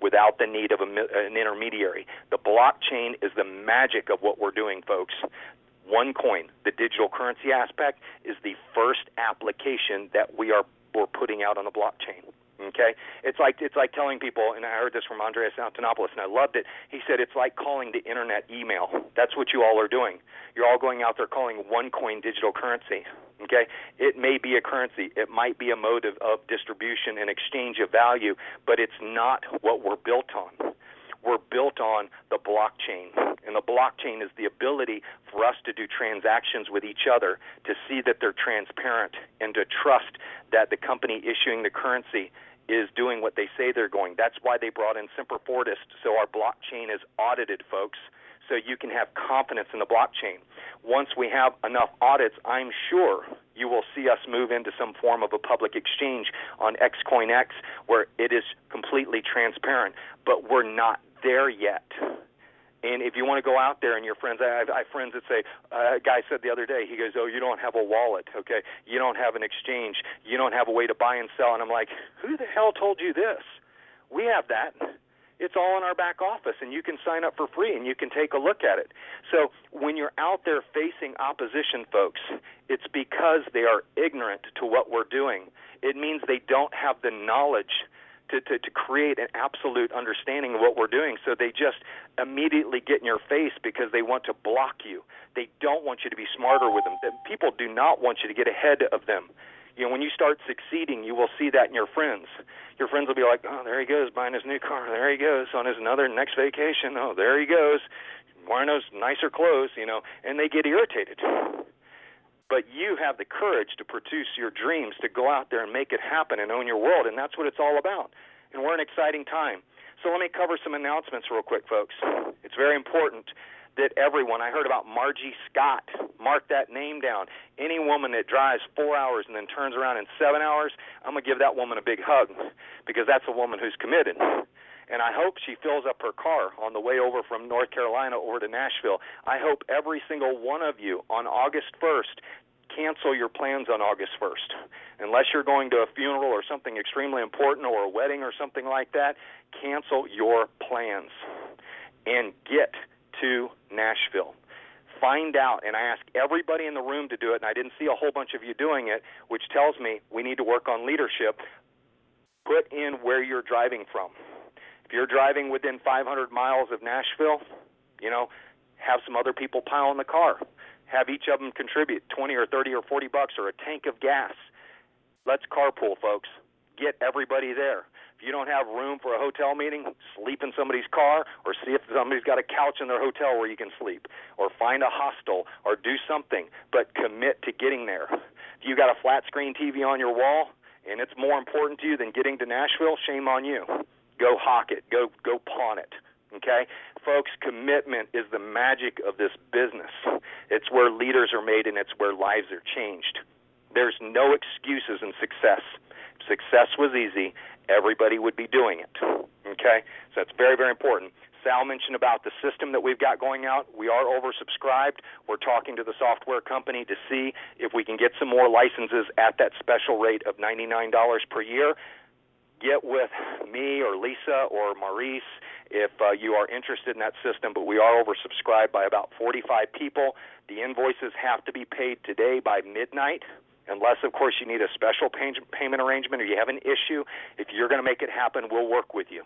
without the need of an intermediary. The blockchain is the magic of what we're doing, folks. OneCoin, the digital currency aspect, is the first application that we're putting out on the blockchain. Okay, it's like telling people, and I heard this from Andreas Antonopoulos, and I loved it. He said it's like calling the internet email. That's what you all are doing. You're all going out there calling OneCoin digital currency. Okay, it may be a currency, it might be a mode of distribution and exchange of value, but it's not what we're built on. We're built on the blockchain, and the blockchain is the ability for us to do transactions with each other, to see that they're transparent, and to trust that the company issuing the currency is doing what they say they're going. That's why they brought in Semper Fortis, so our blockchain is audited, folks, so you can have confidence in the blockchain. Once we have enough audits, I'm sure you will see us move into some form of a public exchange on XCoinX where it is completely transparent, but we're not there yet. And if you want to go out there and your friends, I have friends that say, a guy said the other day, he goes, oh, you don't have a wallet, okay? You don't have an exchange. You don't have a way to buy and sell. And I'm like, who the hell told you this? We have that. It's all in our back office, and you can sign up for free, and you can take a look at it. So when you're out there facing opposition, folks, it's because they are ignorant to what we're doing. It means they don't have the knowledge to create an absolute understanding of what we're doing, so they just immediately get in your face because they want to block you. They don't want you to be smarter with them. People do not want you to get ahead of them. You know, when you start succeeding, you will see that in your friends. Your friends will be like, oh, there he goes buying his new car. There he goes on his next vacation. Oh, there he goes wearing those nicer clothes, you know, and they get irritated. But you have the courage to produce your dreams, to go out there and make it happen and own your world, and that's what it's all about. And we're in an exciting time. So let me cover some announcements real quick, folks. It's very important that everyone, I heard about Margie Scott, mark that name down. Any woman that drives 4 hours and then turns around in 7 hours, I'm going to give that woman a big hug because that's a woman who's committed. And I hope she fills up her car on the way over from North Carolina over to Nashville. I hope every single one of you on August 1st cancel your plans on August 1st. Unless you're going to a funeral or something extremely important or a wedding or something like that, cancel your plans and get to Nashville. Find out, and I ask everybody in the room to do it, and I didn't see a whole bunch of you doing it, which tells me we need to work on leadership. Put in where you're driving from. If you're driving within 500 miles of Nashville, you know, have some other people pile in the car. Have each of them contribute 20 or 30 or 40 bucks or a tank of gas. Let's carpool, folks. Get everybody there. If you don't have room for a hotel meeting, sleep in somebody's car or see if somebody's got a couch in their hotel where you can sleep, or find a hostel or do something, but commit to getting there. If you got a flat screen TV on your wall and it's more important to you than getting to Nashville, shame on you. Go hawk it. Go pawn it. Okay? Folks, commitment is the magic of this business. It's where leaders are made and it's where lives are changed. There's no excuses in success. If success was easy, everybody would be doing it. Okay? So that's very, very important. Sal mentioned about the system that we've got going out. We are oversubscribed. We're talking to the software company to see if we can get some more licenses at that special rate of $99 per year. Get with me or Lisa or Maurice if you are interested in that system, but we are oversubscribed by about 45 people. The invoices have to be paid today by midnight, unless, of course, you need a special payment arrangement or you have an issue. If you're going to make it happen, we'll work with you.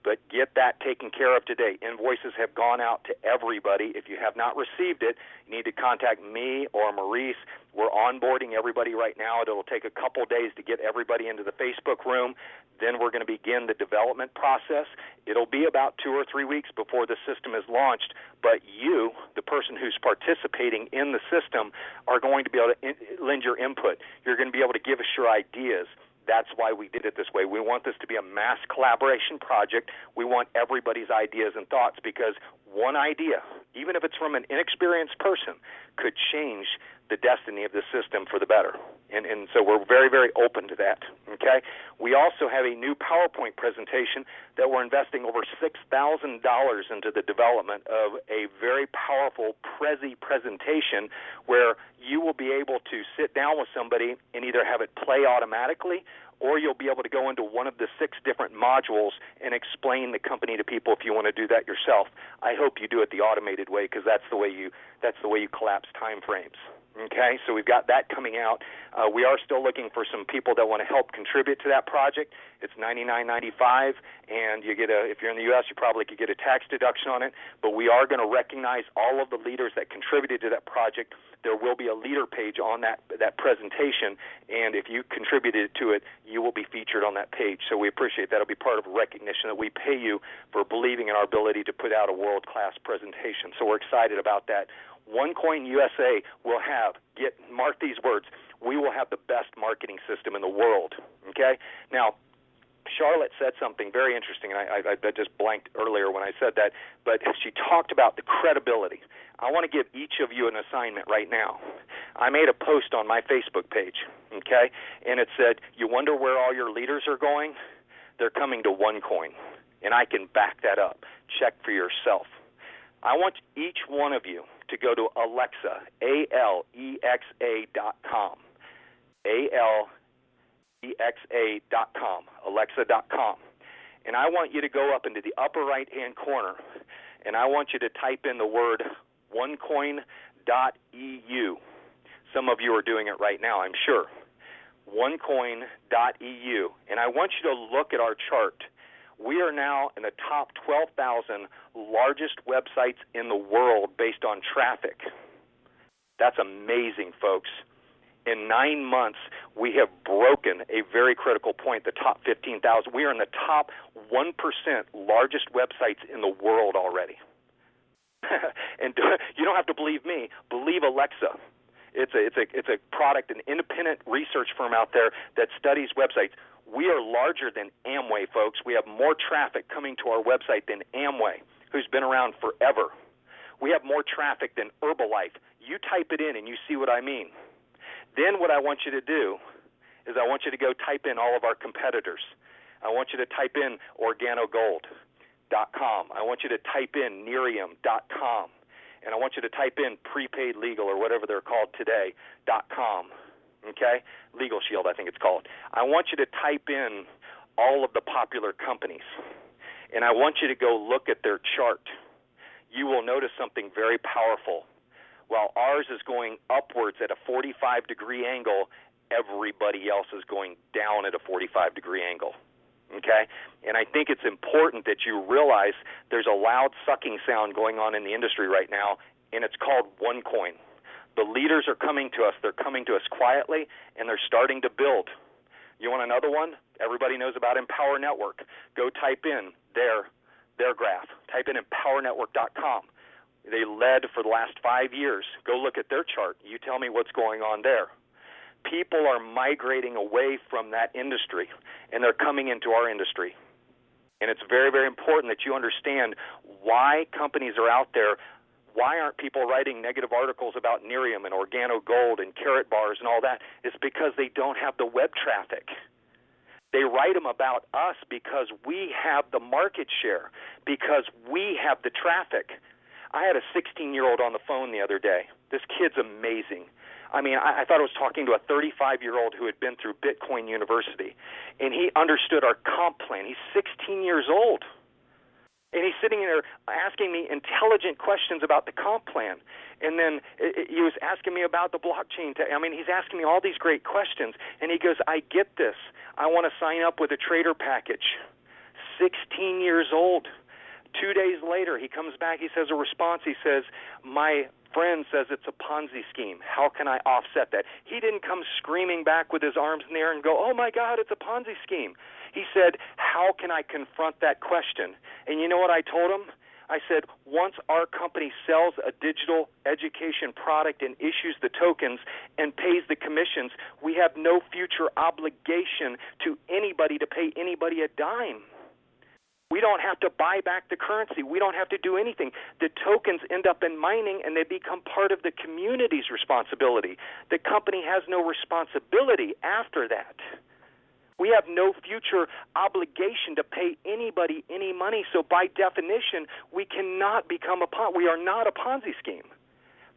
but get that taken care of today. Invoices have gone out to everybody. If you have not received it, you need to contact me or Maurice. We're onboarding everybody right now. It'll take a couple days to get everybody into the Facebook room. Then we're going to begin the development process. It'll be about 2 or 3 weeks before the system is launched, but you, the person who's participating in the system, are going to be able to lend your input. You're going to be able to give us your ideas. That's why we did it this way. We want this to be a mass collaboration project. We want everybody's ideas and thoughts, because one idea, even if it's from an inexperienced person, could change the destiny of the system for the better. And so we're very, very open to that. Okay? We also have a new PowerPoint presentation that we're investing over $6,000 into the development of a very powerful Prezi presentation where you will be able to sit down with somebody and either have it play automatically, or you'll be able to go into one of the 6 different modules and explain the company to people if you want to do that yourself. I hope you do it the automated way, because that's the way you collapse time frames. Okay, so we've got that coming out. We are still looking for some people that want to help contribute to that project. It's $99.95, and you get if you're in the U.S., you probably could get a tax deduction on it. But we are going to recognize all of the leaders that contributed to that project. There will be a leader page on that presentation, and if you contributed to it, you will be featured on that page. So we appreciate that. It'll be part of a recognition that we pay you for believing in our ability to put out a world-class presentation. So we're excited about that. OneCoin USA will have, mark these words, we will have the best marketing system in the world. Okay? Now, Charlotte said something very interesting, and I just blanked earlier when I said that, but she talked about the credibility. I want to give each of you an assignment right now. I made a post on my Facebook page, okay, and it said, you wonder where all your leaders are going? They're coming to OneCoin, and I can back that up. Check for yourself. I want each one of you to go to Alexa, Alexa.com, Alexa.com, Alexa.com. And I want you to go up into the upper right-hand corner, and I want you to type in the word onecoin.eu. Some of you are doing it right now, I'm sure. onecoin.eu. And I want you to look at our chart. We are now in the top 12,000 largest websites in the world based on traffic. That's amazing, folks. In 9 months, we have broken a very critical point, the top 15,000. We are in the top 1% largest websites in the world already. And you don't have to believe me. Believe Alexa. It's a product, an independent research firm out there that studies websites. We are larger than Amway, folks. We have more traffic coming to our website than Amway, who's been around forever. We have more traffic than Herbalife. You type it in and you see what I mean. Then what I want you to do is I want you to go type in all of our competitors. I want you to type in OrganoGold.com. I want you to type in Nerium.com. And I want you to type in Prepaid Legal, or whatever they're called today, .com. Okay? Legal Shield, I think it's called. I want you to type in all of the popular companies, and I want you to go look at their chart. You will notice something very powerful. While ours is going upwards at a 45-degree angle, everybody else is going down at a 45-degree angle. Okay? And I think it's important that you realize there's a loud sucking sound going on in the industry right now, and it's called OneCoin. The leaders are coming to us. They're coming to us quietly, and they're starting to build. You want another one? Everybody knows about Empower Network. Go type in their graph. Type in EmpowerNetwork.com. They led for the last 5 years. Go look at their chart. You tell me what's going on there. People are migrating away from that industry, and they're coming into our industry. And it's very, very important that you understand why companies are out there. Why aren't people writing negative articles about Nerium and OrganoGold and Carrot Bars and all that? It's because they don't have the web traffic. They write them about us because we have the market share, because we have the traffic. I had a 16-year-old on the phone the other day. This kid's amazing. I mean, I thought I was talking to a 35-year-old who had been through Bitcoin University, and he understood our comp plan. He's 16 years old. And he's sitting there asking me intelligent questions about the comp plan. And then he was asking me about the blockchain. I mean, he's asking me all these great questions. And he goes, I get this. I want to sign up with a trader package. 16 years old. 2 days later, he comes back, he says a response, he says, my friend says it's a Ponzi scheme. How can I offset that? He didn't come screaming back with his arms in the air and go, oh my God, it's a Ponzi scheme. He said, how can I confront that question? And you know what I told him? I said, once our company sells a digital education product and issues the tokens and pays the commissions, we have no future obligation to anybody to pay anybody a dime. We don't have to buy back the currency. We don't have to do anything. The tokens end up in mining, and they become part of the community's responsibility. The company has no responsibility after that. We have no future obligation to pay anybody any money. So by definition, we cannot become we are not a Ponzi scheme.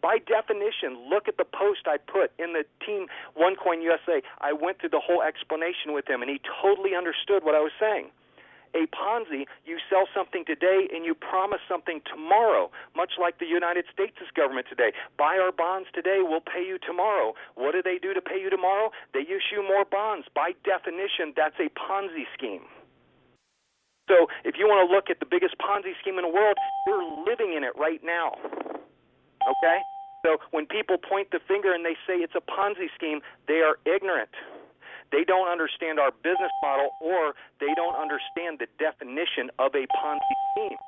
By definition, look at the post I put in the Team OneCoin USA. I went through the whole explanation with him, and he totally understood what I was saying. A Ponzi, you sell something today and you promise something tomorrow, much like the United States government today. Buy our bonds today, we'll pay you tomorrow. What do they do to pay you tomorrow? They issue more bonds. By definition, that's a Ponzi scheme. So if you want to look at the biggest Ponzi scheme in the world, you're living in it right now. Okay? So when people point the finger and they say it's a Ponzi scheme, they are ignorant. They don't understand our business model, or they don't understand the definition of a Ponzi scheme.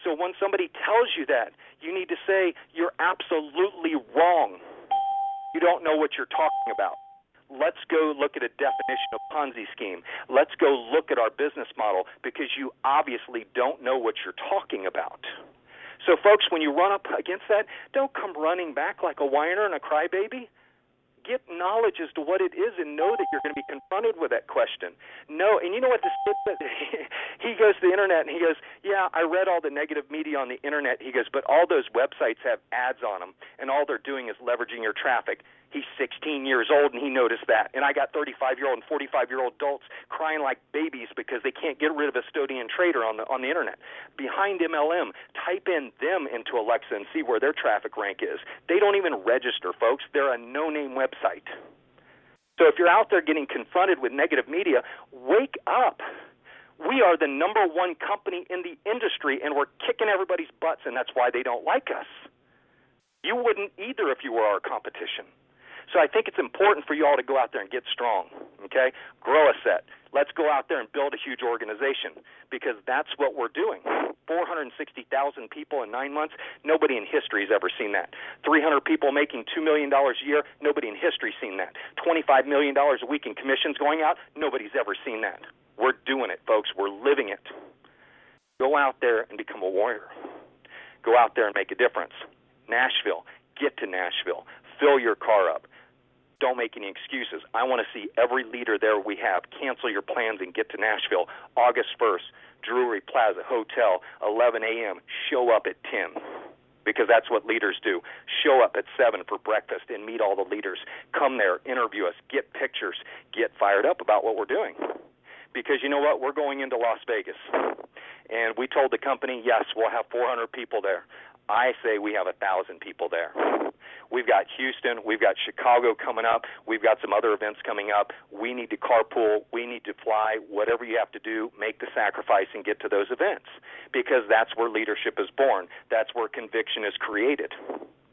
So when somebody tells you that, you need to say, you're absolutely wrong. You don't know what you're talking about. Let's go look at a definition of Ponzi scheme. Let's go look at our business model, because you obviously don't know what you're talking about. So folks, when you run up against that, don't come running back like a whiner and a crybaby. Get knowledge as to what it is and know that you're going to be confronted with that question. No, and you know what this is? He goes to the internet and he goes, yeah, I read all the negative media on the internet. He goes, but all those websites have ads on them, and all they're doing is leveraging your traffic. He's 16 years old, and he noticed that. And I got 35-year-old and 45-year-old adults crying like babies because they can't get rid of a Estonian trader on the internet. Behind MLM, type in them into Alexa and see where their traffic rank is. They don't even register, folks. They're a no-name website. So if you're out there getting confronted with negative media, wake up. We are the number one company in the industry, and we're kicking everybody's butts, and that's why they don't like us. You wouldn't either if you were our competition. So I think it's important for you all to go out there and get strong, okay? Grow a set. Let's go out there and build a huge organization, because that's what we're doing. 460,000 people in 9 months, nobody in history has ever seen that. 300 people making $2 million a year, nobody in history has seen that. $25 million a week in commissions going out, nobody's ever seen that. We're doing it, folks. We're living it. Go out there and become a warrior. Go out there and make a difference. Nashville, get to Nashville. Fill your car up. Don't make any excuses. I want to see every leader there we have. Cancel your plans and get to Nashville. August 1st, Drury Plaza Hotel, 11 a.m. Show up at 10, because that's what leaders do. Show up at 7 for breakfast and meet all the leaders. Come there, interview us, get pictures, get fired up about what we're doing. Because you know what? We're going into Las Vegas. And we told the company, yes, we'll have 400 people there. I say we have 1,000 people there. We've got Houston. We've got Chicago coming up. We've got some other events coming up. We need to carpool. We need to fly. Whatever you have to do, make the sacrifice and get to those events, because that's where leadership is born. That's where conviction is created.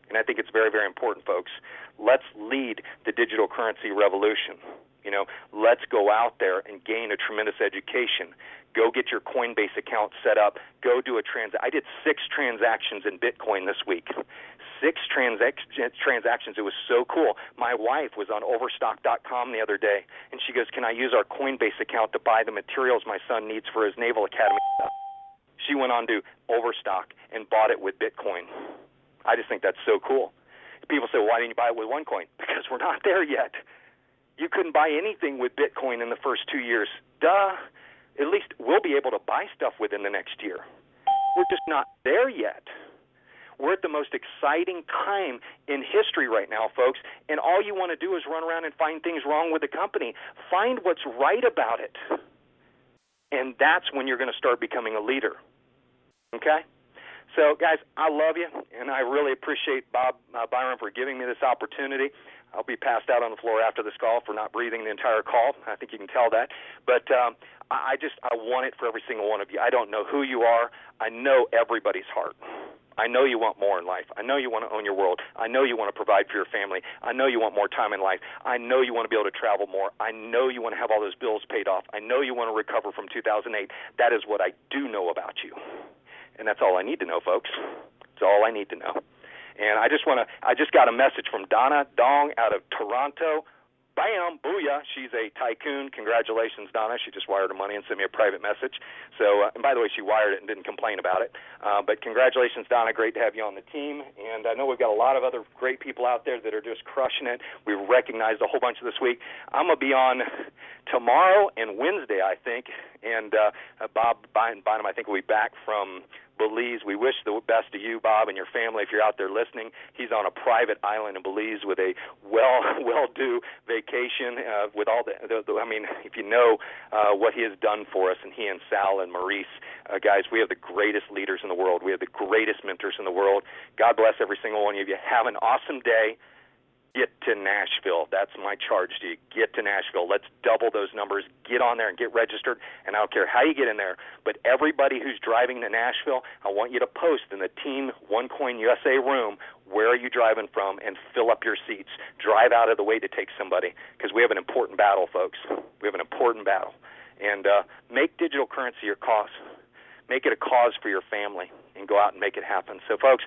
And I think it's very, very important, folks. Let's lead the digital currency revolution. Let's go out there and gain a tremendous education. Go get your Coinbase account set up. Go do a I did 6 transactions in Bitcoin this week. 6 transactions. It was so cool. My wife was on Overstock.com the other day, and she goes, can I use our Coinbase account to buy the materials my son needs for his Naval Academy stuff? She went on to Overstock and bought it with Bitcoin. I just think that's so cool. People say, why didn't you buy it with OneCoin? Because we're not there yet. You couldn't buy anything with Bitcoin in the first 2 years. Duh. At least we'll be able to buy stuff within the next year. We're just not there yet. We're at the most exciting time in history right now, folks, and all you want to do is run around and find things wrong with the company. Find what's right about it, and that's when you're going to start becoming a leader, okay? So, guys, I love you, and I really appreciate Bob Byron for giving me this opportunity. I'll be passed out on the floor after this call for not breathing the entire call. I think you can tell that. But I want it for every single one of you. I don't know who you are. I know everybody's heart. I know you want more in life. I know you want to own your world. I know you want to provide for your family. I know you want more time in life. I know you want to be able to travel more. I know you want to have all those bills paid off. I know you want to recover from 2008. That is what I do know about you. And that's all I need to know, folks. That's all I need to know. And I just got a message from Donna Dong out of Toronto. Bam, booyah, she's a tycoon. Congratulations, Donna. She just wired her money and sent me a private message. So, and by the way, she wired it and didn't complain about it. But congratulations, Donna. Great to have you on the team. And I know we've got a lot of other great people out there that are just crushing it. We've recognized a whole bunch of this week. I'm going to be on tomorrow and Wednesday, I think. And Bob Bynum, I think, will be back from Belize. We wish the best to you, Bob, and your family if you're out there listening. He's on a private island in Belize with a well-due vacation with all the I mean, if you know what he has done for us, and he and Sal and Maurice, guys, we have the greatest leaders in the world. We have the greatest mentors in the world. God bless every single one of you. Have an awesome day. Get to Nashville. That's my charge to you. Get to Nashville. Let's double those numbers. Get on there and get registered. And I don't care how you get in there, but everybody who's driving to Nashville, I want you to post in the Team OneCoin USA room, where are you driving from, and fill up your seats. Drive out of the way to take somebody, because we have an important battle, folks. We have an important battle. And make digital currency your cause. Make it a cause for your family, and go out and make it happen. So, folks,